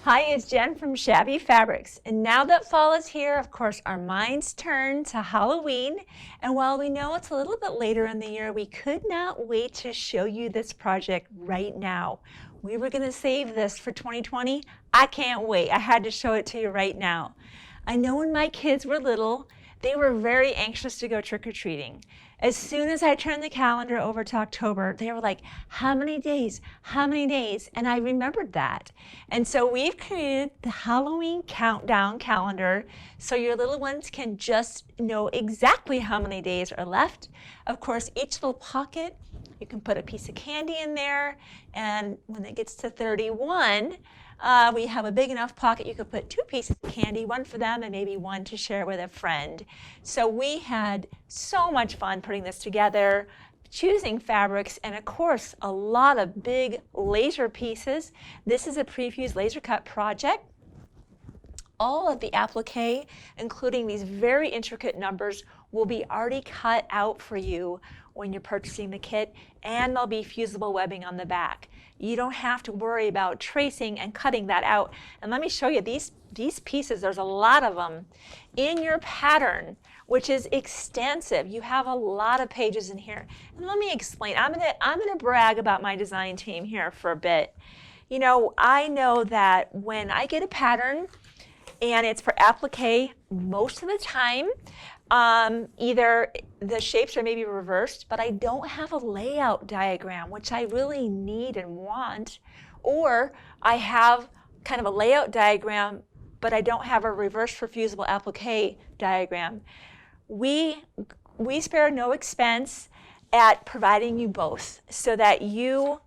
Hi, it's Jen from Shabby Fabrics. And now that fall is here, of course, our minds turn to Halloween. And while we know it's a little bit later in the year, we could not wait to show you this project right now. We were going to save this for 2020. I can't wait. I had to show it to you right now. I know when my kids were little, they were very anxious to go trick-or-treating. As soon as I turned the calendar over to October, they were like, how many days? How many days? And I remembered that. And so we've created the Halloween countdown calendar so your little ones can just know exactly how many days are left. Of course, each little pocket, you can put a piece of candy in there. And when it gets to 31, we have a big enough pocket you could put 2 pieces of candy, one for them and maybe one to share with a friend. So we had so much fun putting this together, choosing fabrics, and of course a lot of big laser pieces. This is a prefused laser cut project. All of the applique, including these very intricate numbers, will be already cut out for you when you're purchasing the kit, and there'll be fusible webbing on the back. You don't have to worry about tracing and cutting that out. And let me show you these pieces. There's a lot of them in your pattern, which is extensive. You have a lot of pages in here. And let me explain. I'm gonna brag about my design team here for a bit. You know, I know that when I get a pattern and it's for applique, most of the time, either the shapes are maybe reversed, but I don't have a layout diagram, which I really need and want, or I have kind of a layout diagram, but I don't have a reverse for fusible applique diagram. We spare no expense at providing you both so that you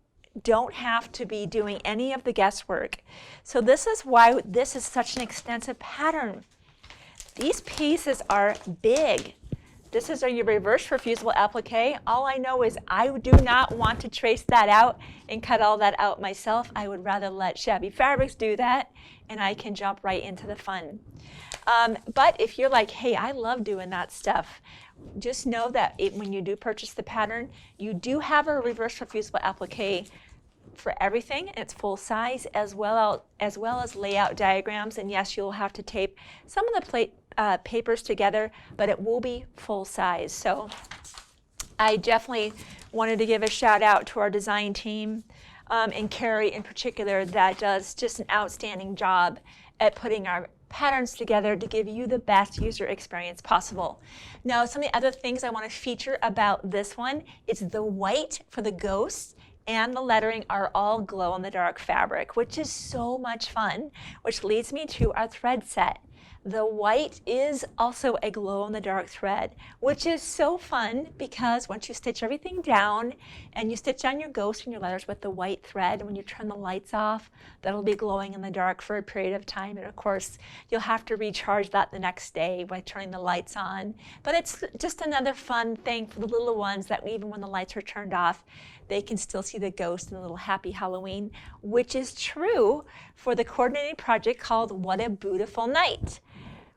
don't have to be doing any of the guesswork. So this is why this is such an extensive pattern. These pieces are big. This is your reverse for fusible applique. All I know is I do not want to trace that out and cut all that out myself. I would rather let Shabby Fabrics do that, and I can jump right into the fun. But if you're like, hey, I love doing that stuff, just know that when you do purchase the pattern, you do have a reverse for fusible applique for everything. It's full size as well as layout diagrams. And yes, you'll have to tape some of the papers together, but it will be full size. So I definitely wanted to give a shout out to our design team and Carrie in particular that does just an outstanding job at putting our patterns together to give you the best user experience possible. Now, some of the other things I want to feature about this one is the white for the ghosts and the lettering are all glow-in-the-dark fabric, which is so much fun, which leads me to our thread set. The white is also a glow-in-the-dark thread, which is so fun because once you stitch everything down and you stitch on your ghost and your letters with the white thread, when you turn the lights off, that'll be glowing in the dark for a period of time. And of course, you'll have to recharge that the next day by turning the lights on. But it's just another fun thing for the little ones that even when the lights are turned off, they can still see the ghost and the little happy Halloween, which is true for the coordinated project called What a Boo-tiful Night.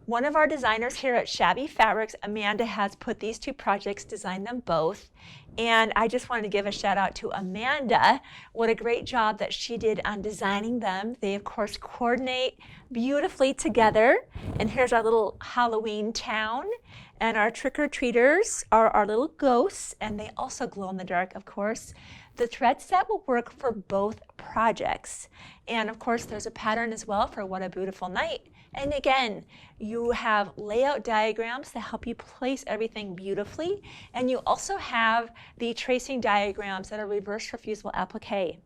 One of our designers here at Shabby Fabrics, Amanda, has put these 2 projects, designed them both. And I just wanted to give a shout out to Amanda. What a great job that she did on designing them. They, of course, coordinate beautifully together. And here's our little Halloween town. And our trick-or-treaters are our little ghosts, and they also glow in the dark, of course. The thread set will work for both projects. And of course, there's a pattern as well for What a Boo-tiful Night. And again, you have layout diagrams that help you place everything beautifully. And you also have the tracing diagrams that are reverse for fusible applique.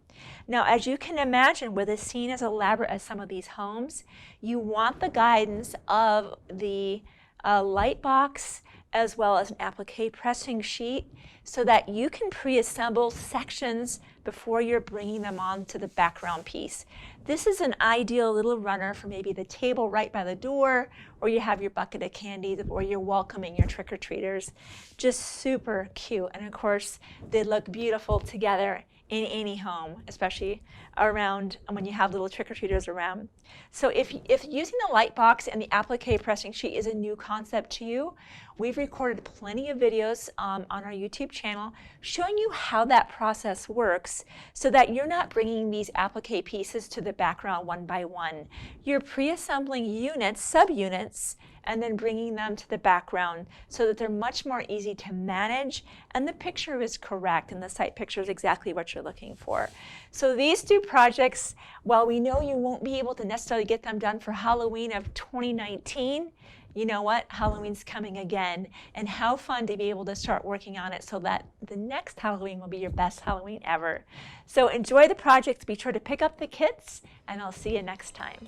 Now, as you can imagine, with a scene as elaborate as some of these homes, you want the guidance of the light box as well as an applique pressing sheet so that you can pre-assemble sections before you're bringing them onto the background piece. This is an ideal little runner for maybe the table right by the door, or you have your bucket of candy, or you're welcoming your trick-or-treaters. Just super cute. And of course, they look beautiful together in any home, especially around when you have little trick-or-treaters around. So if using the light box and the applique pressing sheet is a new concept to you, we've recorded plenty of videos on our YouTube channel showing you how that process works so that you're not bringing these applique pieces to the background one by one. You're pre-assembling units, subunits, and then bringing them to the background so that they're much more easy to manage and the picture is correct and the site picture is exactly what you're looking for. So these two projects, while we know you won't be able to necessarily get them done for Halloween of 2019, you know what? Halloween's coming again, and how fun to be able to start working on it so that the next Halloween will be your best Halloween ever. So enjoy the projects, be sure to pick up the kits, and I'll see you next time.